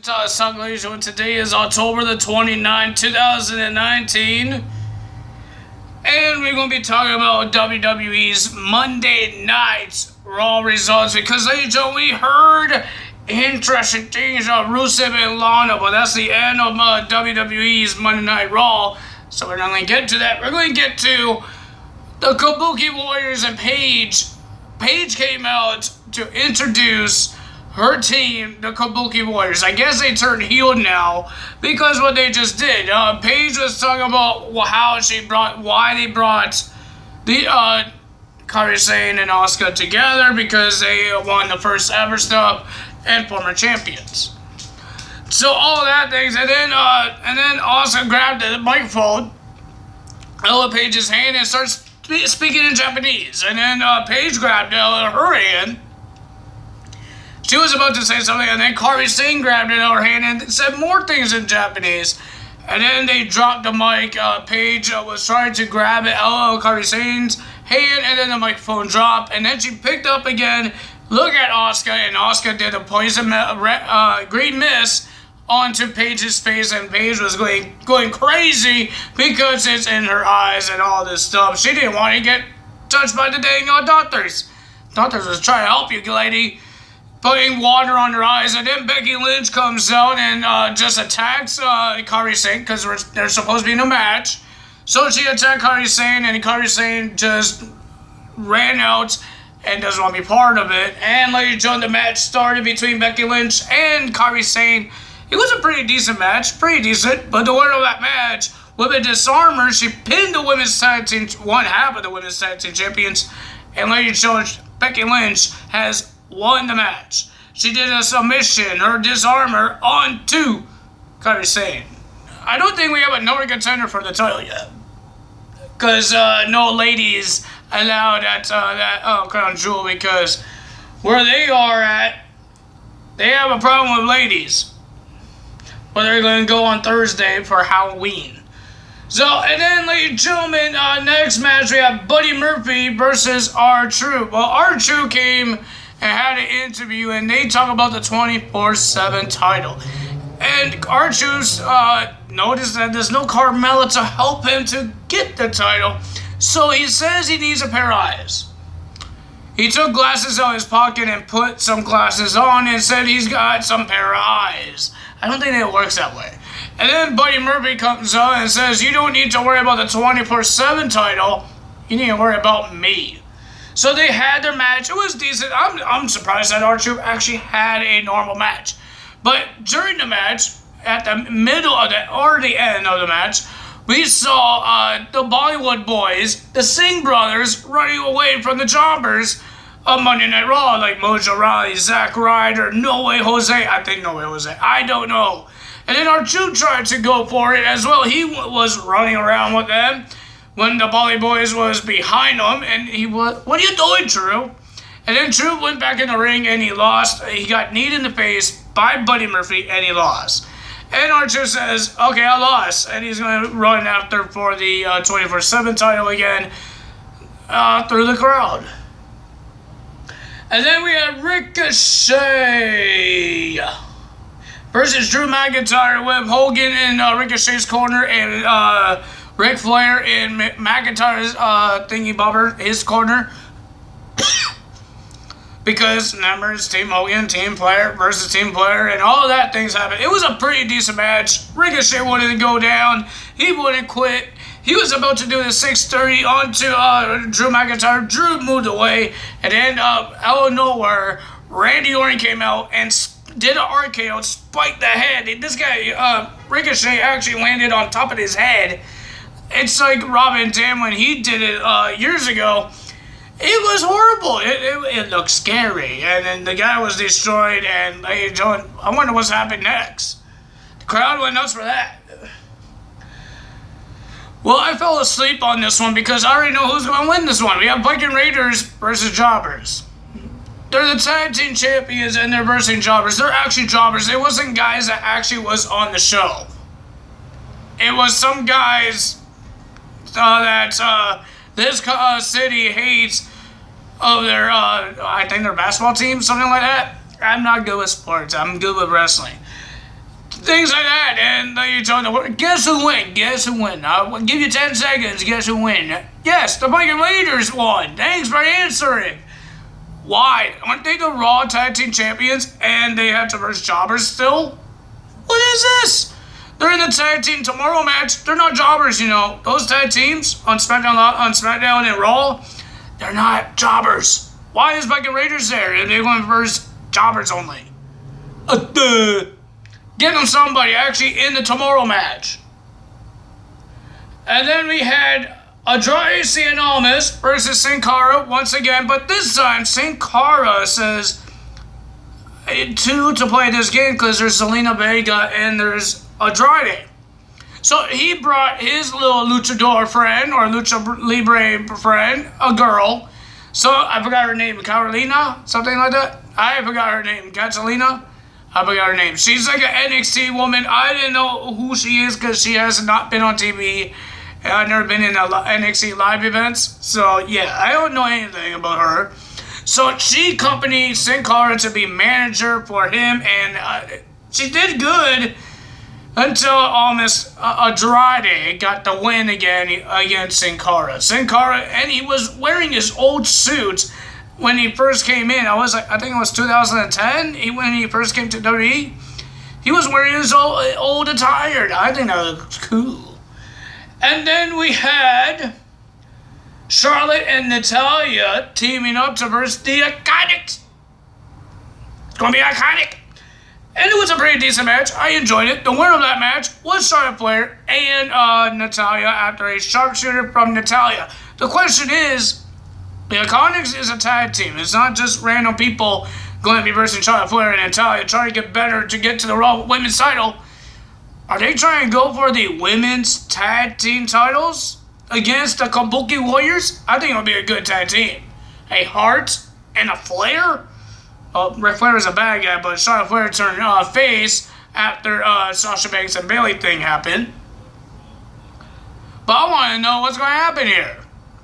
Today is October the 29th, 2019. And we're going to be talking about WWE's Monday Night Raw results. Because, ladies and gentlemen, we heard interesting things on Rusev and Lana. But that's the end of WWE's Monday Night Raw. So we're not going to get to that. We're going to get to the Kabuki Warriors and Paige. Paige came out to introduce her team, the Kabuki Warriors. I guess they turned heel now because what they just did. Paige was talking about why they brought the Kairi Sane and Asuka together because they won the first ever stuff and former champions. So all that things, and then Asuka grabbed the microphone, Ella Paige's hand, and starts speaking in Japanese. And then Paige grabbed her hand. She was about to say something, and then Kairi Sane grabbed it in her hand and said more things in Japanese. And then they dropped the mic. Paige was trying to grab it out of Kairi Sane's hand, and then the microphone dropped. And then she picked up again, looked at Asuka, and Asuka did a poison green mist onto Paige's face, and Paige was going crazy because it's in her eyes and all this stuff. She didn't want to get touched by the dang doctors. Doctors was trying to help you, lady. Putting water on her eyes, and then Becky Lynch comes out and just attacks Kairi Sane because there's supposed to be no match. So she attacked Kairi Sane, and Kairi Sane just ran out and doesn't want to be part of it. And ladies and gentlemen, the match started between Becky Lynch and Kairi Sane. It was a pretty decent match, pretty decent. But the winner of that match, with a disarmer, she pinned the women's tag team, one half of the women's tag team champions. And ladies and gentlemen, Becky Lynch has won the match. She did a submission, her disarmer, onto Kairi Sane. I don't think we have another contender for the title yet. Because no ladies allowed at that Crown Jewel, because where they are at, they have a problem with ladies. But they're going to go on Thursday for Halloween. So, and then, ladies and gentlemen, next match we have Buddy Murphy versus R-Truth. Well, R-Truth came and had an interview, and they talk about the 24/7 title. And R-Truth noticed that there's no Carmella to help him to get the title, so he says he needs a pair of eyes. He took glasses out of his pocket and put some glasses on and said he's got some pair of eyes. I don't think it works that way. And then Buddy Murphy comes out and says, you don't need to worry about the 24/7 title, you need to worry about me. So they had their match. It was decent. I'm surprised that R-Truth actually had a normal match. But during the match, at the middle of the end of the match, we saw the Bollywood boys, the Singh brothers, running away from the jobbers of Monday Night Raw, like Mojo Rawley, Zack Ryder, No Way Jose. I think No Way Jose. I don't know. And then R-Truth tried to go for it as well. He was running around with them when the Bolly Boys was behind him, and he was, what are you doing, Truth? And then Truth went back in the ring, and he lost. He got kneed in the face by Buddy Murphy, and he lost. And R-Truth says, okay, I lost. And he's going to run after for the 24/7 title again through the crowd. And then we had Ricochet versus Drew McIntyre with Hogan in Ricochet's corner and Ric Flair in McIntyre's thingy bobber, his corner. Because remember, it's Team Hogan, Team Flair versus Team Flair, and all of that things happened. It was a pretty decent match. Ricochet wanted to go down. He wouldn't quit. He was about to do the 630 onto Drew McIntyre. Drew moved away, and then out of nowhere, Randy Orton came out and did an RKO, spiked the head. This guy, Ricochet, actually landed on top of his head. It's like Rob Van Dam when he did it years ago. It was horrible. It looked scary. And then the guy was destroyed, and I wonder what's happened next. The crowd went nuts for that. Well, I fell asleep on this one because I already know who's going to win this one. We have Viking Raiders versus Jobbers. They're the tag team champions, and they're versing Jobbers. They're actually Jobbers. It wasn't guys that actually was on the show. It was some guys that this city hates of their, I think their basketball team, something like that. I'm not good with sports. I'm good with wrestling. Things like that, and you told the guess who win? Guess who win? I'll give you 10 seconds. Guess who win? Yes, the Viking Raiders won. Thanks for answering. Why? Aren't they the Raw Tag Team Champions and they have to verse jobbers still? What is this? They're in the Tag Team Tomorrow match. They're not jobbers, you know. Those tag teams on SmackDown and Raw, they're not jobbers. Why is Viking Raiders there if they want to verse jobbers only? Get them somebody actually in the Tomorrow match. And then we had Andrade Cien Almas versus Sin Cara once again, but this time Sin Cara says two to play this game because there's Zelina Vega and there's Andrade. So he brought his little luchador friend or lucha libre friend, a girl. So I forgot her name, Carolina, something like that. I forgot her name, Catalina. I forgot her name. She's like an NXT woman. I didn't know who she is because she has not been on TV. And I've never been in NXT live events. So, yeah, I don't know anything about her. So, she accompanied Sin Cara to be manager for him. And she did good until almost Andrade got the win again against Sin Cara. Sin Cara, and he was wearing his old suit. When he first came in, I think it was 2010, when he first came to WWE, he was wearing his old attire. I think that looked cool. And then we had Charlotte and Natalya teaming up to verse the Iconics. It's going to be iconic. And it was a pretty decent match. I enjoyed it. The winner of that match was Charlotte Flair and Natalya after a sharpshooter from Natalya. The question is, the Iconics is a tag team. It's not just random people going to be versing Charlotte Flair and Natalya trying to get better to get to the Raw Women's title. Are they trying to go for the Women's Tag Team titles against the Kabuki Warriors? I think it'll be a good tag team. A Hart and a Flair? Ric Flair is a bad guy, but Charlotte Flair turned face after Sasha Banks and Bayley thing happened. But I want to know what's going to happen here.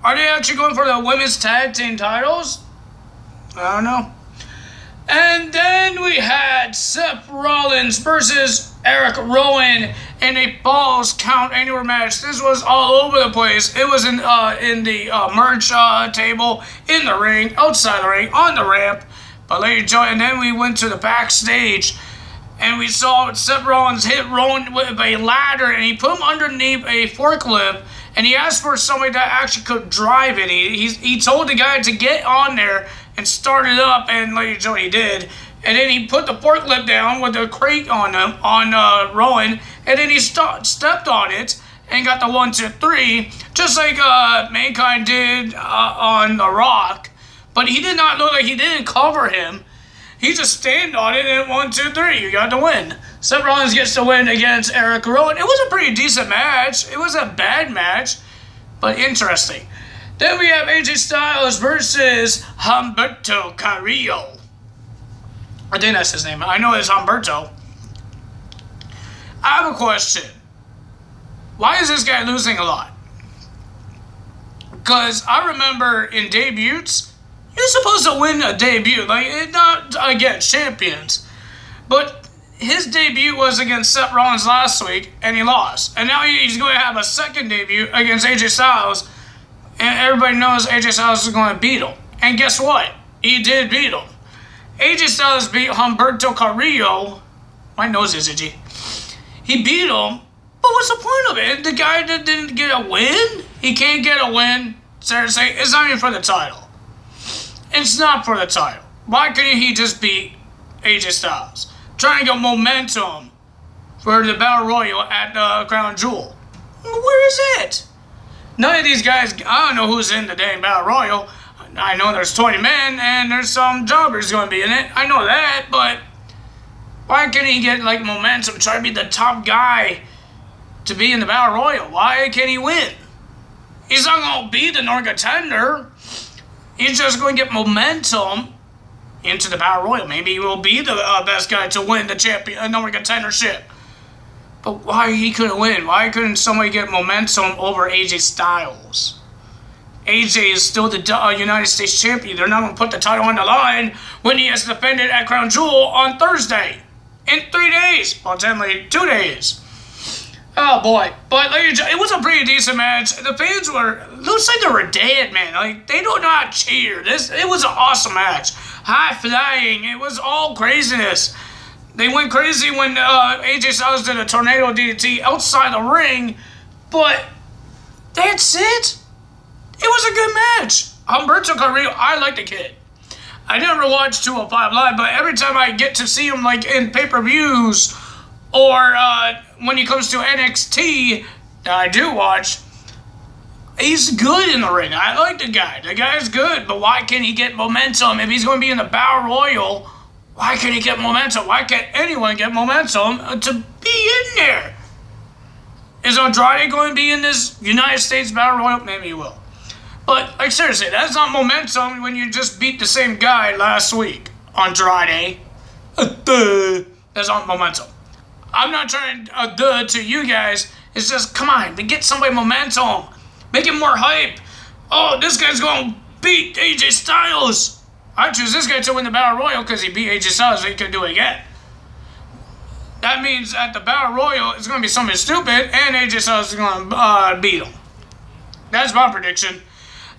Are they actually going for the Women's Tag Team titles? I don't know. And then we had Seth Rollins versus Eric Rowan in a Falls Count Anywhere match. This was all over the place. It was in the merch table, in the ring, outside the ring, on the ramp. But ladies and gentlemen, and then we went to the backstage, and we saw Seth Rollins hit Rowan with a ladder, and he put him underneath a forklift. And he asked for somebody that actually could drive it. He told the guy to get on there and start it up, and like Joey he did. And then he put the forklift down with the crate on him, on Rowan, and then he stepped on it and got the 1, 2, 3, just like Mankind did on The Rock. But he did not look like he didn't cover him. He just stand on it and 1, 2, 3. You got the win. Seth Rollins gets the win against Eric Rowan. It was a pretty decent match. It was a bad match, but interesting. Then we have AJ Styles versus Humberto Carrillo. I think that's his name. I know it's Humberto. I have a question. Why is this guy losing a lot? Because I remember in debuts, you're supposed to win a debut, like not against champions. But his debut was against Seth Rollins last week, and he lost. And now he's going to have a second debut against AJ Styles, and everybody knows AJ Styles is going to beat him. And guess what? He did beat him. AJ Styles beat Humberto Carrillo. My nose is itchy. He beat him, but what's the point of it? The guy that didn't get a win? He can't get a win. Seriously, it's not even for the title. It's not for the title. Why couldn't he just beat AJ Styles? Trying to get momentum for the Battle Royal at Crown Jewel. Where is it? None of these guys, I don't know who's in the dang Battle Royal. I know there's 20 men and there's some jobbers going to be in it. I know that, but why can't he get like momentum, try to be the top guy to be in the Battle Royal? Why can't he win? He's not going to be the number contender. He's just going to get momentum into the Battle Royal. Maybe he will be the best guy to win the champion, number contendership. But why he couldn't win? Why couldn't somebody get momentum over AJ Styles? AJ is still the United States champion. They're not going to put the title on the line when he has defended at Crown Jewel on Thursday. in 3 days. Well, technically 2 days. Oh boy. But it was a pretty decent match. The fans looks like they were dead, man. Like, they do not cheer. It was an awesome match. High flying. It was all craziness. They went crazy when AJ Styles did a tornado DDT outside the ring. But that's it. It was a good match. Humberto Carrillo, I like the kid. I never watched 205 Live, but every time I get to see him like in pay-per-views or when he comes to NXT that I do watch, he's good in the ring. I like the guy. The guy's good, but why can't he get momentum? If he's going to be in the Battle Royal, why can't he get momentum? Why can't anyone get momentum to be in there? Is Andrade going to be in this United States Battle Royal? Maybe he will. But, like, seriously, that's not momentum when you just beat the same guy last week. Andrade. That's not momentum. I'm not trying to you guys. It's just, come on, get somebody momentum. Make it more hype. Oh, this guy's going to beat AJ Styles. I choose this guy to win the Battle Royal because he beat AJ Styles so he can do it again. That means at the Battle Royal, it's going to be something stupid and AJ Styles is going to beat him. That's my prediction.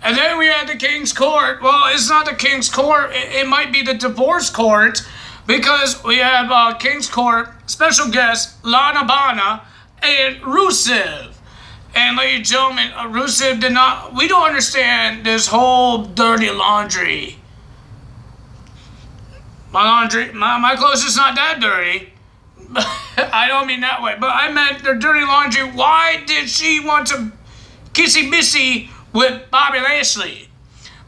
And then we had the King's Court. Well, it's not the King's Court. It might be the Divorce Court because we have King's Court, special guest, Lana Bana, and Rusev. And ladies and gentlemen, Rusev did not... We don't understand this whole dirty laundry. My clothes is not that dirty. I don't mean that way. But I meant their dirty laundry. Why did she want to kissy-missy with Bobby Lashley?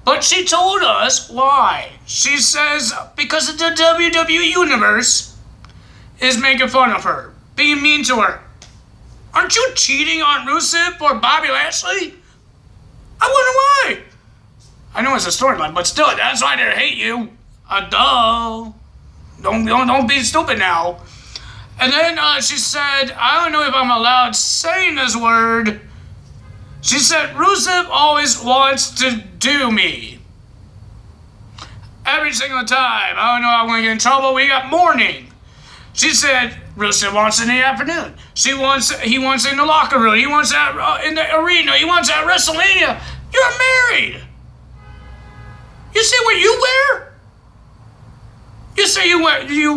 But she told us why. She says because the WWE Universe is making fun of her, being mean to her. Aren't you cheating on Rusev for Bobby Lashley? I wonder why. I know it's a storyline, but still, that's why they hate you. Duh. Don't be stupid now. And then she said, I don't know if I'm allowed saying this word. She said, Rusev always wants to do me. Every single time. I don't know if I'm going to get in trouble. We got morning. She said, Rusev wants it in the afternoon. He wants it in the locker room. He wants that in the arena. He wants that at WrestleMania. You're married. You see what you wear? You say you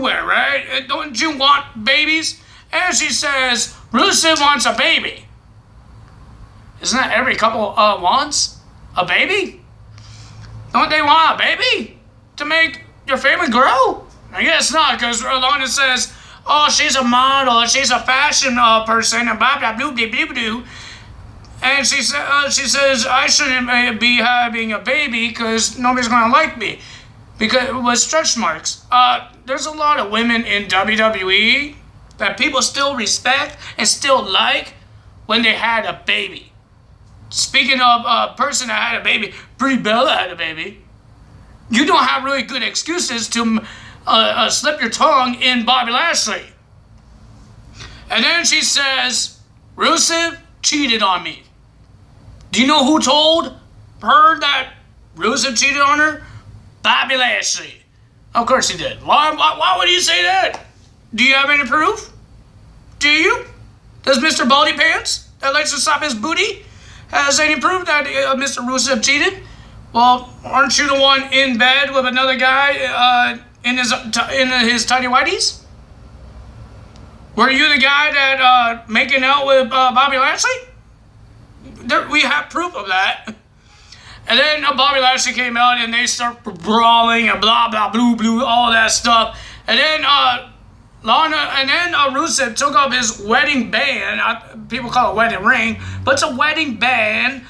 wear, right? Don't you want babies? And she says, Rusev wants a baby. Isn't that every couple wants? A baby? Don't they want a baby? To make your family grow? I guess not, because Lana says, oh, she's a model, she's a fashion person, and blah, blah, blah, blah, blah, blah. And she says, I shouldn't be having a baby because nobody's going to like me. Because with stretch marks. There's a lot of women in WWE that people still respect and still like when they had a baby. Speaking of a person that had a baby, Brie Bella had a baby. You don't have really good excuses to slip your tongue in Bobby Lashley. And then she says, Rusev cheated on me. Do you know who told her that Rusev cheated on her? Bobby Lashley. Of course he did. Why would you say that? Do you have any proof? Do you? Does Mr. Baldy Pants, that likes to slap his booty, has any proof that Mr. Rusev cheated? Well, aren't you the one in bed with another guy in his tidy whities? Were you the guy that making out with Bobby Lashley? We have proof of that. And then Bobby Lashley came out and they start brawling and blah, blah, blue, blue, all that stuff. And then Rusev took off his wedding band. People call it wedding ring, but it's a wedding band.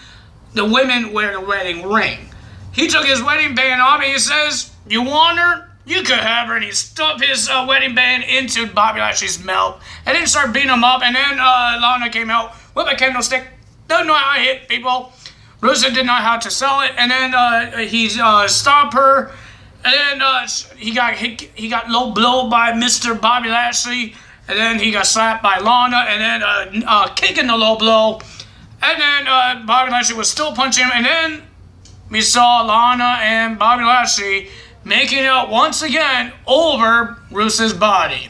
The women wear the wedding ring. He took his wedding band off and he says, you want her? You could have her. And he stuffed his wedding band into Bobby Lashley's mouth. And then started beating him up. And then Lana came out with a candlestick. Don't know how to hit people. Rusev didn't know how to sell it, and then he stopped her, and then he got low blow by Mr. Bobby Lashley, and then he got slapped by Lana, and then kicking the low blow, and then Bobby Lashley was still punching him, and then we saw Lana and Bobby Lashley making out once again over Rusev's body.